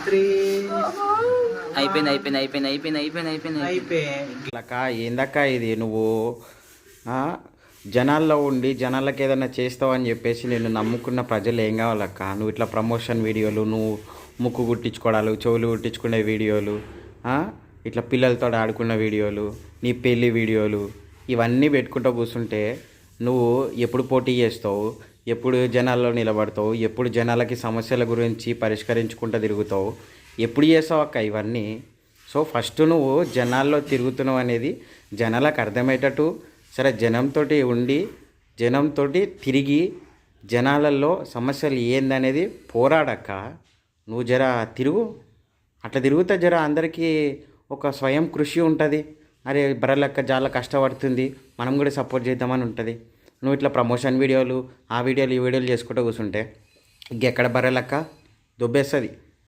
Three లక్క ఏందక్క ఇది నువ్వు జనాల్లో ఉండి జనాలకు ఏదైనా చేస్తావు అని చెప్పేసి నేను నమ్ముకున్న ప్రజలు ఏం కావాలక్క? నువ్వు ఇట్లా ప్రమోషన్ వీడియోలు, నువ్వు ముక్కు కుట్టించుకోవడాలు, చెవులు కుట్టించుకునే వీడియోలు, ఇట్లా పిల్లలతో ఆడుకున్న వీడియోలు, నీ పెళ్ళి వీడియోలు, ఇవన్నీ పెట్టుకుంటూ కూర్చుంటే నువ్వు ఎప్పుడు పోటీ చేస్తావు? ఎప్పుడు జనాల్లో నిలబడతావు? ఎప్పుడు జనాలకి సమస్యల గురించి పరిష్కరించుకుంటూ తిరుగుతావు? ఎప్పుడు చేస్తావు అక్క ఇవన్నీ? సో ఫస్ట్ నువ్వు జనాల్లో తిరుగుతున్నావు అనేది జనాలకు అర్థమయ్యేటట్టు, సరే జనంతో ఉండి జనంతో తిరిగి జనాలలో సమస్యలు ఏందనేది పోరాడక్క. నువ్వు జర తిరుగు, అట్లా తిరుగుతా జర అందరికీ ఒక స్వయం కృషి ఉంటుంది. అరే బర్రెలక్క చాలా కష్టపడుతుంది, మనం కూడా సపోర్ట్ చేద్దామని ఉంటుంది. నువ్వు ఇట్లా ప్రమోషన్ వీడియోలు, ఆ వీడియోలు ఈ వీడియోలు చేసుకుంటూ కూర్చుంటే ఇంకెక్కడ బర్రెలక్క దొబ్బేస్తుంది.